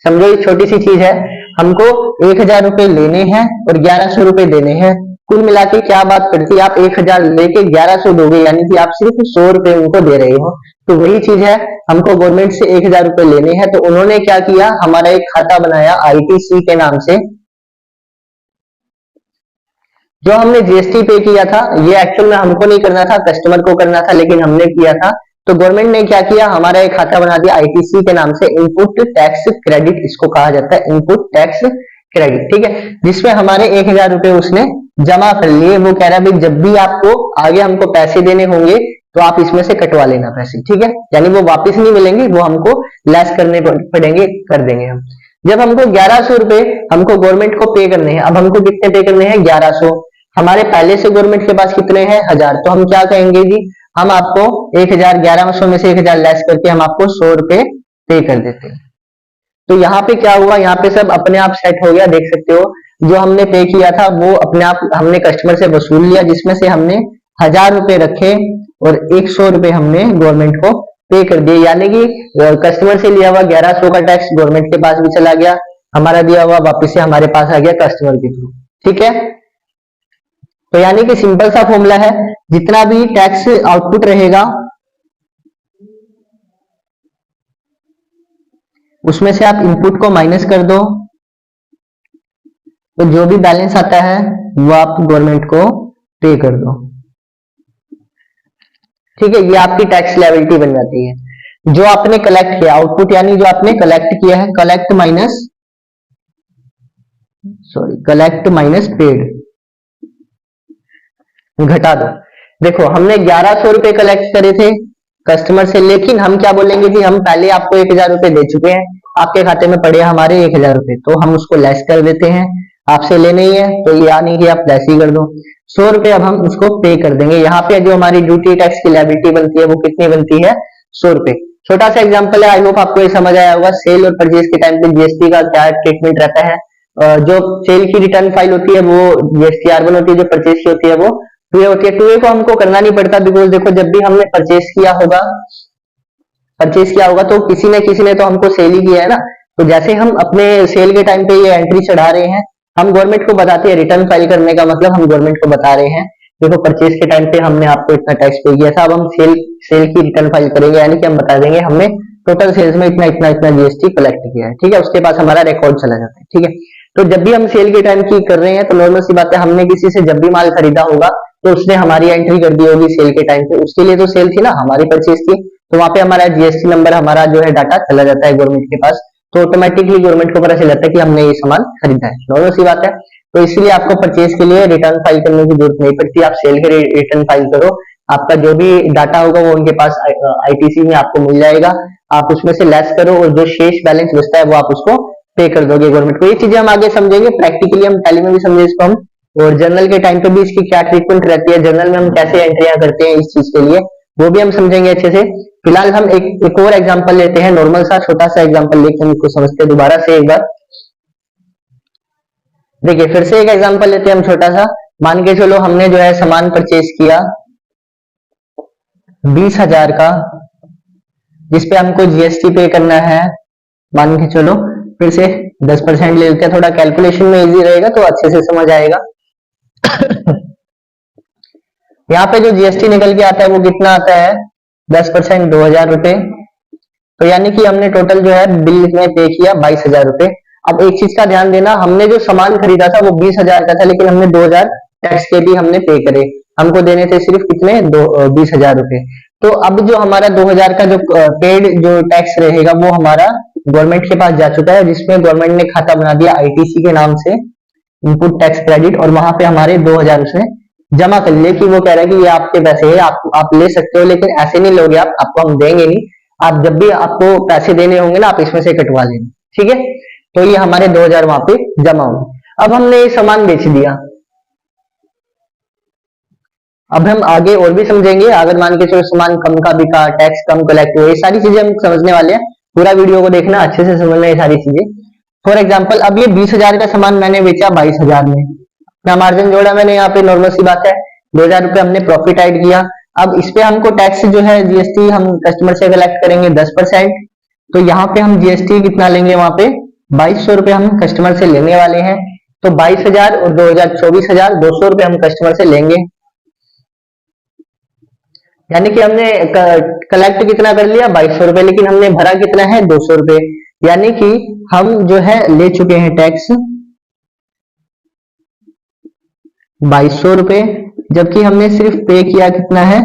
समझो, ये छोटी सी चीज है, हमको 1,000 रुपए लेने हैं और 1,100 रुपए देने हैं। कुल मिला के क्या बात करती है, आप 1,000 लेके 1,100 दोगे, यानी कि आप सिर्फ 100 रुपए उनको दे रहे हो। तो वही चीज है, हमको गवर्नमेंट से 1,000 रुपए लेने हैं, तो उन्होंने क्या किया, हमारा एक खाता बनाया आईटीसी के नाम से। जो हमने जीएसटी पे किया था, ये एक्चुअल में हमको नहीं करना था, कस्टमर को करना था, लेकिन हमने किया था। तो गवर्नमेंट ने क्या किया, हमारा एक खाता बना दिया आईटीसी के नाम से, इनपुट टैक्स क्रेडिट इसको कहा जाता है, इनपुट टैक्स क्रेडिट। ठीक है, जिसमें हमारे 1,000 रुपए उसने जमा कर लिए। वो कह रहा है भाई, जब भी आपको आगे हमको पैसे देने होंगे तो आप इसमें से कटवा लेना पैसे। ठीक है, यानी वो वापस नहीं मिलेंगे, वो हमको लेस करने पड़ेंगे, कर देंगे हम। जब हमको 1,100 रुपए हमको गवर्नमेंट को पे करने हैं, अब हमको कितने पे करने हैं, 1,100। हमारे पहले से गवर्नमेंट के पास कितने हैं, 1,000, तो हम क्या कहेंगे जी, हम आपको 1,000, 1,100 में से 1,000 लेस करके हम आपको 100 रुपए पे कर देते हैं। तो यहाँ पे क्या हुआ, यहाँ पे सब अपने आप सेट हो गया, देख सकते हो। जो हमने पे किया था वो अपने आप हमने कस्टमर से वसूल लिया, जिसमें से हमने 1,000 रुपए रखे और 100 रुपए हमने गवर्नमेंट को पे कर दिए। यानी कि कस्टमर से लिया हुआ 1,100 का टैक्स गवर्नमेंट के पास भी चला गया, हमारा दिया हुआ वापिस से हमारे पास आ गया कस्टमर के थ्रू। ठीक है, तो यानी कि सिंपल सा फॉर्मूला है, जितना भी टैक्स आउटपुट रहेगा उसमें से आप इनपुट को माइनस कर दो, तो जो भी बैलेंस आता है वो आप गवर्नमेंट को पे कर दो। ठीक है, ये आपकी टैक्स लायबिलिटी बन जाती है। जो आपने कलेक्ट किया आउटपुट, यानी जो आपने कलेक्ट किया है, कलेक्ट माइनस पेड, घटा दो। देखो, हमने 1,100 रुपए कलेक्ट करे थे कस्टमर से, लेकिन हम क्या बोलेंगे जी, हम पहले आपको 1,000 रुपए दे चुके हैं, आपके खाते में पड़े हमारे 1,000 रुपए, तो हम उसको लेस कर देते हैं। आपसे लेने ही है तो ये यानी कि आप लेस ही कर दो, 100 रुपए अब हम उसको पे कर देंगे। यहाँ पे जो हमारी ड्यूटी टैक्स की लायबिलिटी बनती है वो कितनी बनती है, 100 रुपए। छोटा सा एग्जांपल है, आई होप आपको ये समझ आया होगा। सेल और परचेज के टाइम पे जीएसटी का क्या ट्रीटमेंट रहता है। जो सेल की रिटर्न फाइल होती है वो जीएसटी R1 होती है, जो परचेज की होती है वो 2A होती है। 2A को हमको करना नहीं पड़ता, बिकॉज देखो जब भी हमने परचेज किया होगा तो किसी ने तो हमको सेल ही किया है ना। तो जैसे हम अपने सेल के टाइम पे ये एंट्री चढ़ा रहे हैं, हम गवर्नमेंट को बताते हैं, रिटर्न फाइल करने का मतलब हम गवर्नमेंट को बता रहे हैं देखो परचेज के टाइम पे हमने आपको इतना टैक्स पे किया था, अब हम सेल की रिटर्न फाइल करेंगे, यानी कि हम बता देंगे हमने टोटल सेल्स में इतना इतना इतना जीएसटी कलेक्ट किया है। ठीक है, उसके पास हमारा रिकॉर्ड चला जाता है। ठीक है, तो जब भी हम सेल के टाइम की कर रहे हैं तो नॉर्मल सी बात है, हमने किसी से जब भी माल खरीदा होगा तो उसने हमारी एंट्री कर दी होगी सेल के टाइम पे, उसके लिए तो सेल थी ना, हमारी परचेज थी, तो वहां पे हमारा जीएसटी नंबर, हमारा जो है डाटा चला जाता है गवर्नमेंट के पास, तो ऑटोमेटिकली गवर्नमेंट को पता चल जाता है कि हमने ये सामान खरीदा है। नॉर्मल सी बात है। तो इसलिए आपको परचेज के लिए रिटर्न फाइल करने की जरूरत नहीं पड़ती, आप सेल के रिटर्न फाइल करो, आपका जो भी डाटा होगा वो उनके पास आईटीसी में आपको मिल जाएगा, आप उसमें से लेस करो और जो शेष बैलेंस बचता है वो आप उसको पे कर दोगे गवर्नमेंट को। ये चीजें हम आगे समझेंगे प्रैक्टिकली, हम टैली में भी समझे इसको हम, और जर्नल के टाइम पे भी इसकी क्या ट्रीटमेंट रहती है, जर्नल में हम कैसे एंट्रियां करते हैं इस चीज के लिए, वो भी हम समझेंगे अच्छे से। फिलहाल हम एक और एग्जांपल लेते हैं, नॉर्मल सा छोटा सा एग्जांपल लेके हम इसको समझते हैं दोबारा से एक बार। देखिए फिर से एक एग्जांपल लेते हैं हम छोटा सा। मान के चलो हमने जो है सामान परचेज किया 20,000 का, जिसपे हमको जीएसटी पे करना है, मान के चलो फिर से 10% ले लेते हैं, थोड़ा कैलकुलेशन में इजी रहेगा तो अच्छे से समझ आएगा। यहाँ पे जो जीएसटी निकल के आता है वो कितना आता है, 10%, 2,000 रुपए। तो यानी कि हमने टोटल जो है बिल में पे किया 22,000 रुपए। अब एक चीज का ध्यान देना, हमने जो सामान खरीदा था वो 20,000 का था, लेकिन हमने 2,000 टैक्स के भी हमने पे करे, हमको देने थे सिर्फ कितने, 20,000 रुपए। तो अब जो हमारा 2,000 का जो पेड जो टैक्स रहेगा वो हमारा गवर्नमेंट के पास जा चुका है, जिसमें गवर्नमेंट ने खाता बना दिया आईटीसी के नाम से, इनपुट टैक्स क्रेडिट, और वहां पे हमारे 2,000 उसने जमा कर लिए कि वो कह रहा है कि ये आपके पैसे है, आप ले सकते हो, लेकिन ऐसे नहीं लोगे आप, आपको हम देंगे नहीं, आप जब भी आपको पैसे देने होंगे ना आप इसमें से कटवा लेना। ठीक है, तो ये हमारे 2,000 वहां पे जमा होंगे। अब हमने ये सामान बेच दिया, अब हम आगे और भी समझेंगे, अगर मान के चलो सामान कम का बिका, टैक्स कम कलेक्ट हुआ, ये सारी चीजें हम समझने वाले हैं, पूरा वीडियो को देखना, अच्छे से समझना ये सारी चीजें। फॉर एग्जाम्पल अब ये 20,000 का सामान मैंने बेचा 22,000 में, अपना मार्जिन जोड़ा मैंने यहाँ पे, नॉर्मल सी बात है, 2,000 रुपए हमने प्रॉफिट ऐड किया। अब इस पे हमको टैक्स जो है जीएसटी हम कस्टमर से कलेक्ट करेंगे 10%, तो यहाँ पे हम जीएसटी कितना लेंगे, वहां पे 2,200 रुपए हम कस्टमर से लेने वाले हैं। तो 22,000 और 2,000 24,000, 200 रुपए हम कस्टमर से लेंगे, यानी कि हमने कलेक्ट कितना कर लिया, 2,200 रुपए, लेकिन हमने भरा कितना है, 200 रुपए, यानी कि हम जो है ले चुके हैं टैक्स 2,200 रुपए, जबकि हमने सिर्फ पे किया कितना है,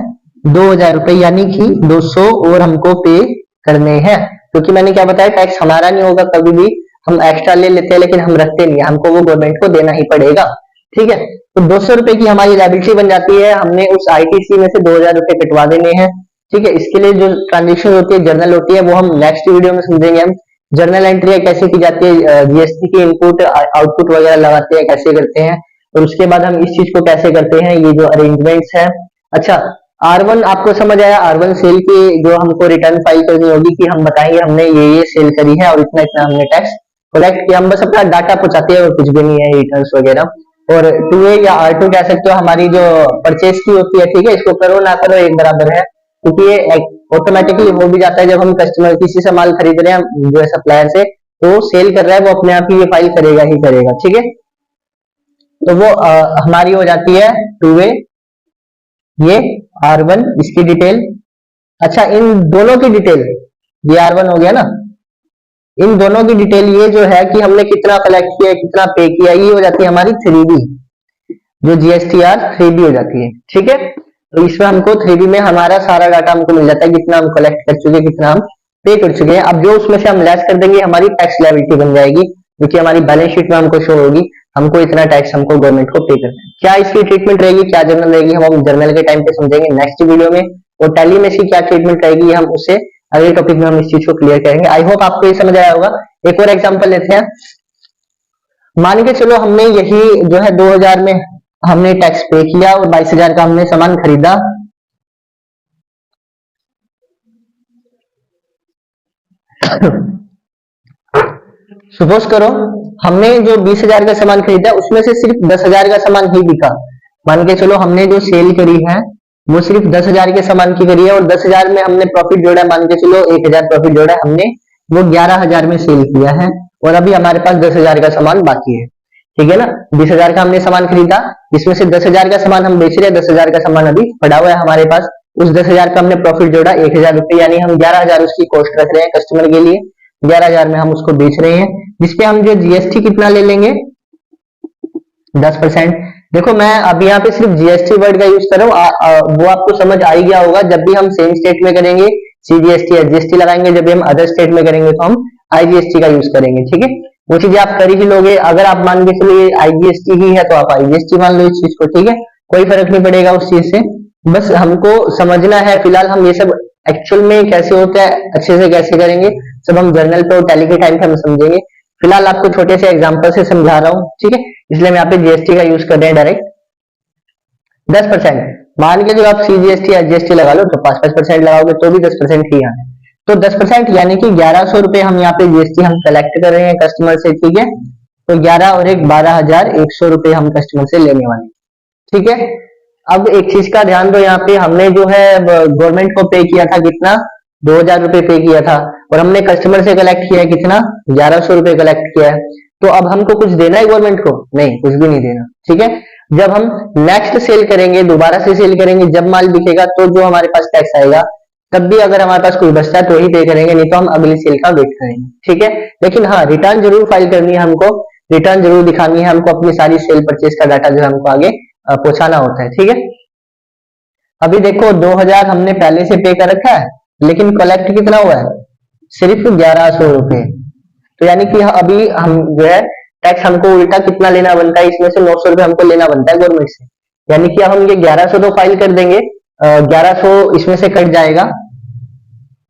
2,000 रुपए, यानी कि 200 और हमको पे करने हैं, क्योंकि मैंने क्या बताया, टैक्स हमारा नहीं होगा कभी भी, हम एक्स्ट्रा ले लेते हैं लेकिन हम रखते नहीं, हमको वो गवर्नमेंट को देना ही पड़ेगा। ठीक है, तो 200 रुपए की हमारी लायबिलिटी बन जाती है, हमने उस आईटीसी में से 2,000 रुपए कटवा देने हैं। ठीक है, इसके लिए जो ट्रांजेक्शन होती है, जर्नल होती है, वो हम नेक्स्ट वीडियो में समझेंगे। हम जर्नल एंट्री कैसे की जाती है, जीएसटी की इनपुट आउटपुट वगैरह लगाते हैं, कैसे करते हैं, और उसके बाद हम इस चीज को कैसे करते हैं, ये जो अरेंजमेंट्स है। अच्छा, R1 आपको समझ आया, R1 सेल की जो हमको रिटर्न फाइल करनी होगी, कि हम बताएंगे हमने ये सेल करी है और इतना इतना हमने टैक्स कलेक्ट किया, हम बस अपना डाटा पहुंचाते हैं और कुछ भी नहीं है, रिटर्न्स वगैरह। और 2A या R2 कह सकते हो, हमारी जो परचेज की होती है, ठीक है, इसको करो ना करो एक बराबर है, क्योंकि ये ऑटोमेटिकली हो भी जाता है, जब हम कस्टमर किसी से माल खरीद रहे हैं जो है सप्लायर से, तो सेल कर रहा है, वो अपने आप ही ये फाइल करेगा ही करेगा। ठीक है, तो वो हमारी हो जाती है 2A, ये R1 इसकी डिटेल। अच्छा, इन दोनों की डिटेल, ये R1 हो गया ना, इन दोनों की डिटेल ये जो है कि हमने कितना कलेक्ट किया, कितना पे किया, ये हो जाती है हमारी 3B, जो GSTR 3B हो जाती है। ठीक है, तो इसमें हमको 3B में हमारा सारा डाटा हमको मिल जाता है, कितना हम कलेक्ट कर चुके, कितना हम पे कर चुके हैं। अब जो उसमें से हम लेस कर देंगे, हमारी टैक्स लायबिलिटी बन जाएगी, जो कि हमारी बैलेंस शीट में हमको शो होगी, हमको इतना टैक्स हमको गवर्नमेंट को पे करना है। क्या इसकी ट्रीटमेंट रहेगी, क्या जर्नल रहेगी, हम जर्नल के टाइम पे समझेंगे नेक्स्ट वीडियो में, और टैली में इसकी क्या ट्रीटमेंट रहेगी, हम उसे अगले टॉपिक में हम इस चीज को क्लियर करेंगे। आई होप आपको ये समझ आया होगा। एक और एग्जांपल लेते हैं, मान के चलो हमने यही जो है 2,000 में हमने टैक्स पे किया और 22,000 का हमने सामान खरीदा। सपोज करो हमने जो 20,000 का सामान खरीदा उसमें से सिर्फ 10,000 का सामान ही बिका। मान के चलो हमने जो सेल करी है वो सिर्फ 10,000 के सामान की करी है और 10,000 में हमने प्रॉफिट जोड़ा है, मान के चलो 1,000 प्रॉफिट जोड़ा है हमने, वो 11,000 में सेल किया है और अभी हमारे पास 10,000 का सामान बाकी है। ठीक है ना, 20,000 का हमने सामान खरीदा, इसमें से 10,000 का सामान हम बेच रहे हैं, 10,000 का सामान अभी पड़ा हुआ है हमारे पास। उस 10,000 का हमने प्रॉफिट जोड़ा 1,000 रुपए, यानी हम 11,000 उसकी कॉस्ट रख रहे हैं कस्टमर के लिए, 11,000 में हम उसको बेच रहे हैं, जिसपे हम जो जीएसटी कितना ले लेंगे, 10%। देखो मैं अब यहाँ पे सिर्फ जीएसटी वर्ड का यूज कर रहा हूँ, वो आपको समझ आ ही गया होगा। जब भी हम सेम स्टेट में करेंगे सीजीएसटी एसजीएसटी लगाएंगे, जब भी हम अदर स्टेट में करेंगे तो हम आईजीएसटी का यूज करेंगे। ठीक है, वो चीजें आप कर ही लोगे। अगर आप मान के चलो ये आईजीएसटी ही है तो आप आईजीएसटी मान लो इस चीज को। ठीक है, कोई फर्क नहीं पड़ेगा उस चीज से, बस हमको समझना है। फिलहाल हम ये सब एक्चुअल में कैसे होता है, अच्छे से कैसे करेंगे, सब हम जर्नल पे और टैली के टाइम पे हम समझेंगे। फिलहाल आपको छोटे से एग्जांपल से समझा रहा हूँ। ठीक है, इसलिए हम यहाँ पे जीएसटी का यूज कर रहे हैं डायरेक्ट। 10% मान के जो आप सीजीएसटी या जीएसटी लगा लो तो 5% लगाओगे तो भी 10% ही आना है। तो 10% यानी कि 1100 रुपए हम यहाँ पे जीएसटी हम कलेक्ट कर रहे हैं कस्टमर से। ठीक है, तो 11 और 1 12,100 रुपए हम कस्टमर से लेने वाले। ठीक है, अब एक चीज का ध्यान दो, यहाँ पे हमने जो है गवर्नमेंट को पे किया था कितना, 2,000 रुपए पे किया था और हमने कस्टमर से कलेक्ट किया है कितना, 1,100 रुपए कलेक्ट किया है। तो अब हमको कुछ देना है गवर्नमेंट को? नहीं, कुछ भी नहीं देना। ठीक है, जब हम नेक्स्ट सेल करेंगे, दोबारा से सेल करेंगे, जब माल बिकेगा तो जो हमारे पास टैक्स आएगा, तब भी अगर हमारे पास कोई बचता है तो ही पे करेंगे, नहीं तो हम अगली सेल का वेट करेंगे। ठीक है, लेकिन हाँ रिटर्न जरूर फाइल करनी है हमको, रिटर्न जरूर दिखानी है हमको, अपनी सारी सेल परचेज का डाटा जो है हमको आगे पहुंचाना होता है। ठीक है, अभी देखो 2,000 हमने पहले से पे कर रखा है, लेकिन कलेक्ट कितना हुआ है, सिर्फ 1,100 रुपए। तो यानी कि अभी हम जो है टैक्स हमको उल्टा कितना लेना बनता है, इसमें से 900 रुपए हमको लेना बनता है गवर्नमेंट से। यानी कि अब हम ये 1,100 तो फाइल कर देंगे, 1,100 इसमें से कट जाएगा,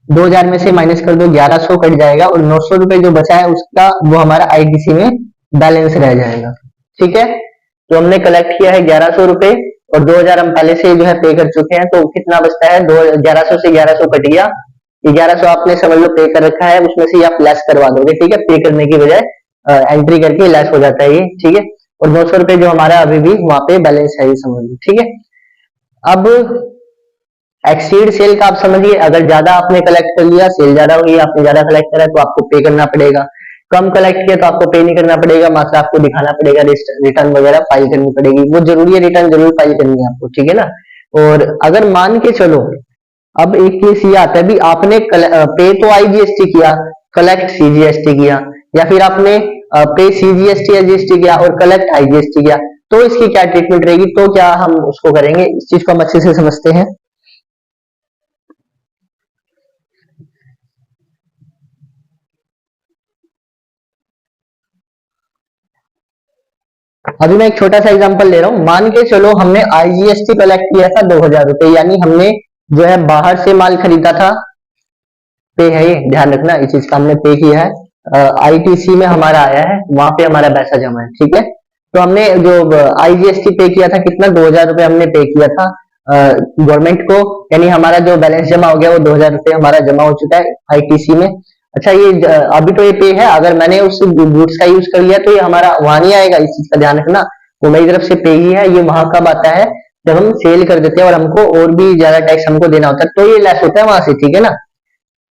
2,000 में से माइनस कर दो, 1,100 कट जाएगा और 900 रुपए जो बचा है उसका वो हमारा आईटीसी में बैलेंस रह जाएगा। ठीक है, तो हमने कलेक्ट किया है 1,100 रुपए और 2,000 हम पहले से जो है पे कर चुके हैं, तो कितना बचता है, 1,100 से 1,100 कट गया, 1,100 आपने समझ लो पे कर रखा है, उसमें से आप लेस करवा दोगे। ठीक है, पे करने की बजाय एंट्री करके लेस हो जाता है ये। ठीक है, और 200 रुपए जो हमारा अभी भी वहां पे बैलेंस है, ये समझ लो। ठीक है, अब एक्सीड सेल का आप समझिए, अगर ज्यादा आपने कलेक्ट कर लिया, सेल ज्यादा हुई, आपने ज्यादा कलेक्ट करा तो आपको पे करना पड़ेगा, कम कलेक्ट किया तो आपको पे नहीं करना पड़ेगा, मात्र आपको दिखाना पड़ेगा, रिटर्न वगैरह फाइल करनी पड़ेगी, वो जरूरी है, रिटर्न जरूर फाइल करनी है आपको। ठीक है ना, और अगर मान के चलो अब एक केस ये आता है भी आपने पे तो आईजीएसटी किया, कलेक्ट सीजीएसटी किया, या फिर आपने पे सीजीएसटी या जीएसटी किया और कलेक्ट आईजीएसटी किया, तो इसकी क्या ट्रीटमेंट रहेगी, तो क्या हम उसको करेंगे, इस चीज को हम अच्छे से समझते हैं। अभी मैं एक छोटा सा एग्जांपल ले रहा हूं, मान के चलो हमने आईजीएसटी कलेक्ट किया था 2,000 रुपए, यानी हमने जो है बाहर से माल खरीदा था, पे है ये, ध्यान रखना इस चीज का, हमने पे किया है, आईटीसी में हमारा आया है, वहां पे हमारा पैसा जमा है। ठीक है, तो हमने जो आईजीएसटी पे किया था कितना, 2,000 रुपए हमने पे किया था गवर्नमेंट को, यानी हमारा जो बैलेंस जमा हो गया वो 2,000 रुपए हमारा जमा हो चुका है आईटीसी में। अच्छा ये अभी तो ये पे है, अगर मैंने उस गुड्स का यूज कर लिया तो ये हमारा वहां नहीं आएगा, इस चीज का ध्यान रखना, वो मेरी तरफ से पे ही है, ये वहां कब आता है, जब हम सेल कर देते हैं और हमको और भी ज्यादा टैक्स हमको देना होता है, तो ये लेस होता है वहां से। ठीक है ना,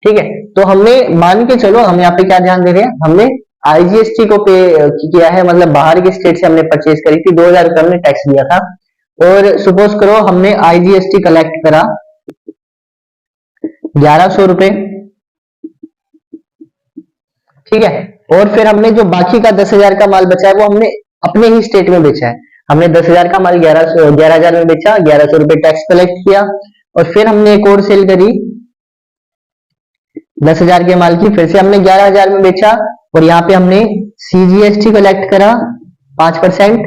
ठीक है, तो हमने मान के चलो हम यहाँ पे क्या ध्यान दे रहे हैं, हमने आईजीएसटी को पे किया है, मतलब बाहर के स्टेट से हमने परचेज करी थी, 2,000 रुपए हमने टैक्स दिया था, और सपोज करो हमने आईजीएसटी कलेक्ट करा 1,100 रुपए। ठीक है, और फिर हमने जो बाकी का 10,000 का माल बचा है वो हमने अपने ही स्टेट में बेचा है, हमने 10,000 का माल 11,000 में बेचा, 1,100 रुपए टैक्स कलेक्ट किया, और फिर हमने एक और सेल करी 10,000 के माल की, फिर से हमने 11,000 में बेचा, और यहाँ पे हमने सीजीएसटी कलेक्ट करा 5%,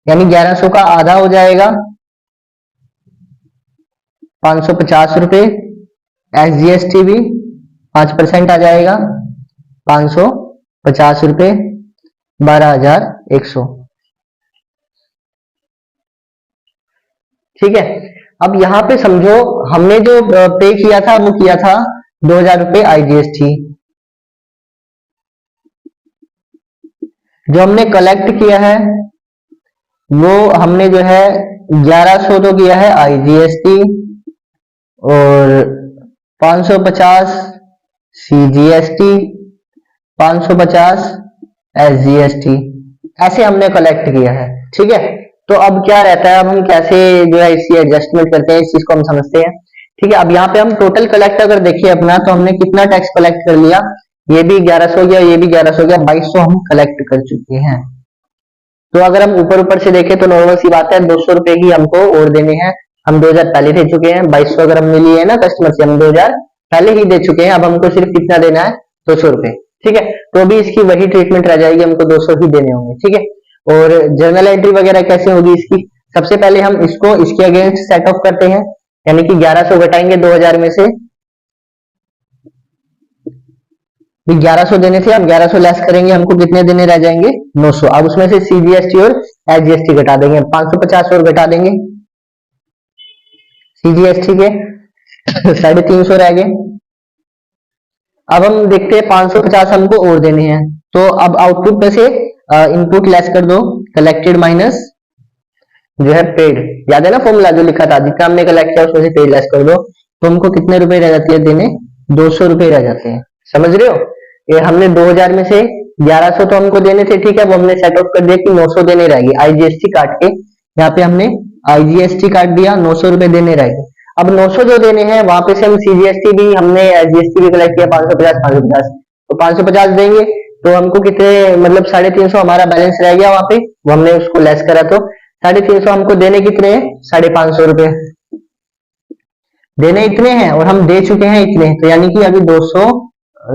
यानी 1,100 का आधा हो जाएगा 550 रुपए, एसजीएसटी भी 5% आ जाएगा 550 रुपए, 12,100। ठीक है, अब यहां पे समझो हमने जो पे किया था वो किया था ₹2000 IGST। जो हमने कलेक्ट किया है वो हमने जो है 1100 तो किया है IGST और 550 CGST, 550 SGST, ऐसे हमने कलेक्ट किया है। ठीक है, तो अब क्या रहता है, अब हम कैसे जो है इसकी एडजस्टमेंट करते हैं, इस चीज को हम समझते हैं। ठीक है, अब यहाँ पे हम टोटल कलेक्ट अगर देखिए अपना, तो हमने कितना टैक्स कलेक्ट कर लिया, ये भी 1100 गया, ये भी 1100 गया, 2200 हम कलेक्ट कर चुके हैं। तो अगर हम ऊपर ऊपर से देखें तो नॉर्मल सी बात है, 200 रुपए ही हमको और देने हैं। हम 2000 पहले दे चुके हैं, 2200 अगर हमने लिए है ना कस्टमर से, हम 2000 पहले ही दे चुके हैं, अब हमको सिर्फ कितना देना है, 200 रुपए। ठीक है, तो अभी इसकी वही ट्रीटमेंट रह जाएगी, हमको 200 ही देने होंगे। ठीक है, और जर्नल एंट्री वगैरह कैसे होगी इसकी, सबसे पहले हम इसको इसके अगेंस्ट सेट ऑफ करते हैं, यानी कि 1100 घटाएंगे 2000 में से, 1100 देने थे, अब 1100 लेस करेंगे, हमको कितने देने रह जाएंगे, 900। अब उसमें से CGST और SGST घटा देंगे, 550 और घटा देंगे CGST के 350 रह गए। अब हम देखते हैं 550 हमको और देने हैं, तो अब आउटपुट में से इनपुट लेस कर दो, कलेक्टेड माइनस जो है पेड, याद है ना फॉर्मूला जो लिखा था, जितना हमने कलेक्ट किया उसमें से पेड लेस कर दो, तो हमको कितने रुपए रह जाती है देने, 200 रुपए रह जाते हैं। समझ रहे हो, ये हमने 2000 में से 1100 तो हमको देने थे, ठीक है, वो हमने सेट ऑफ कर दिया कि 900 देने रहेगी IGST काट के, यहाँ पे हमने IGST काट दिया, 900 रुपए देने रहेंगे। अब 900 जो देने हैं वहां पे से हम CGST भी हमने SGST भी कलेक्ट किया, 550 तो 550 देंगे, तो हमको कितने, मतलब 350 हमारा बैलेंस रह गया वहां पे, वो हमने उसको लेस करा, तो 350 हमको देने कितने हैं, 550 रुपए देने इतने हैं, और हम दे चुके हैं इतने, तो यानी कि अभी 200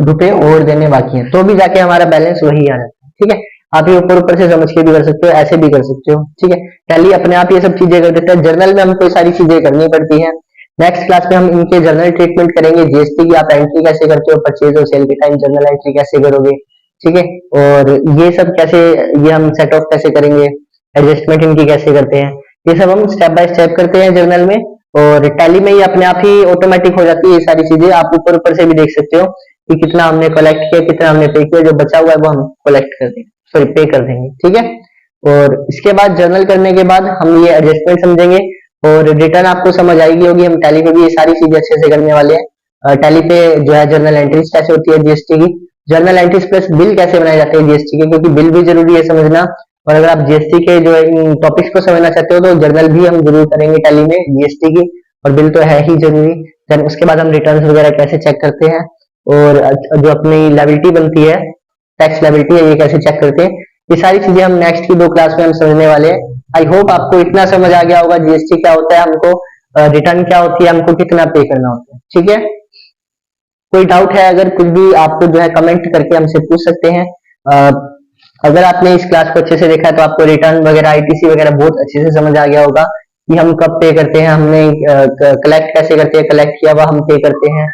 रुपए और देने बाकी हैं, तो भी जाके हमारा बैलेंस वही आ जाता है। ठीक है, आप ये ऊपर ऊपर से समझ के भी कर सकते हो, ऐसे भी कर सकते हो। ठीक है, टैली अपने आप ये सब चीजें कर देता है, जर्नल में हमको सारी चीजें करनी पड़ती है। नेक्स्ट क्लास में हम इनके जर्नल ट्रीटमेंट करेंगे, GST की आप एंट्री कैसे करते हो, परचेज और सेल के टाइम जर्नल एंट्री कैसे करोगे। ठीक है, और ये सब कैसे, ये हम सेट ऑफ कैसे करेंगे, एडजस्टमेंट इनकी कैसे करते हैं, ये सब हम स्टेप बाय स्टेप करते हैं जर्नल में, और टैली में ही अपने आप ही ऑटोमेटिक हो जाती है ये सारी चीजें, आप ऊपर ऊपर से भी देख सकते हो कि कितना हमने कलेक्ट किया, कितना हमने पे किया, जो बचा हुआ है वो हम कलेक्ट कर देंगे, सॉरी पे कर देंगे। ठीक है, और इसके बाद जर्नल करने के बाद हम ये एडजस्टमेंट समझेंगे, और रिटर्न आपको समझ आएगी होगी, हम टैली पे भी ये सारी चीजें अच्छे से करने वाले हैं। टैली पे जो है जर्नल एंट्रीज कैसे होती है GST की, जर्नल एंट्रीज प्लस बिल कैसे बनाए जाते हैं GST के, क्योंकि बिल भी जरूरी है समझना, और अगर आप GST के जो है इन टॉपिक्स को समझना चाहते हो तो जर्नल भी हम जरूर करेंगे टैली में GST की, और बिल तो है ही जरूरी। देन उसके बाद हम रिटर्न वगैरह कैसे चेक करते हैं, और जो अपनी लायबिलिटी बनती है, टैक्स लायबिलिटी है, ये कैसे चेक करते हैं, ये सारी चीजें हम नेक्स्ट की 2 क्लास में हम समझने वाले हैं। आई होप आपको इतना समझ आ गया होगा, GST क्या होता है, हमको रिटर्न क्या होती है, हमको कितना पे करना होता है। ठीक है, कोई डाउट है अगर कुछ भी, आपको जो है कमेंट करके हमसे पूछ सकते हैं। अगर आपने इस क्लास को अच्छे से देखा है तो आपको रिटर्न वगैरह ITC वगैरह बहुत अच्छे से समझ आ गया होगा कि हम कब पे करते हैं, हमने कलेक्ट कैसे करते हैं, कलेक्ट किया हुआ हम पे करते हैं,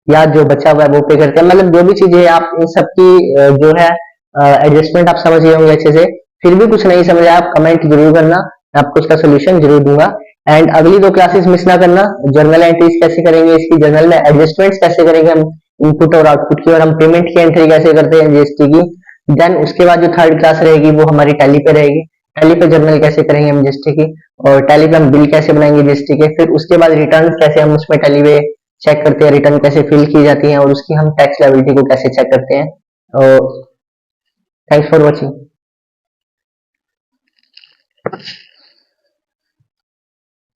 या जो बचा हुआ है वो पे करते हैं, मतलब जो भी चीजें आप इन सबकी जो है एडजस्टमेंट आप समझ गए होंगे अच्छे से। फिर भी कुछ नहीं समझ आया आप कमेंट जरूर करना, मैं आपको उसका सोल्यूशन जरूर दूंगा। एंड अगली 2 क्लासेस मिस ना करना, जर्नल एंट्रीज कैसे करेंगे, इसकी जर्नल में एडजस्टमेंट्स कैसे करेंगे हम, इनपुट और आउटपुट की, और हम पेमेंट की एंट्री कैसे करते हैं GST की। देन उसके बाद जो 3rd क्लास रहेगी वो हमारी टैली पे रहेगी, टैली पे जर्नल कैसे करेंगे हम GST की, और टैली पे हम बिल कैसे बनाएंगे GST के, फिर उसके बाद रिटर्न कैसे हम उसमें टैली पे चेक करते हैं, रिटर्न कैसे फिल की जाती है, और उसकी हम टैक्स लायबिलिटी को कैसे चेक करते हैं। Thanks for watching.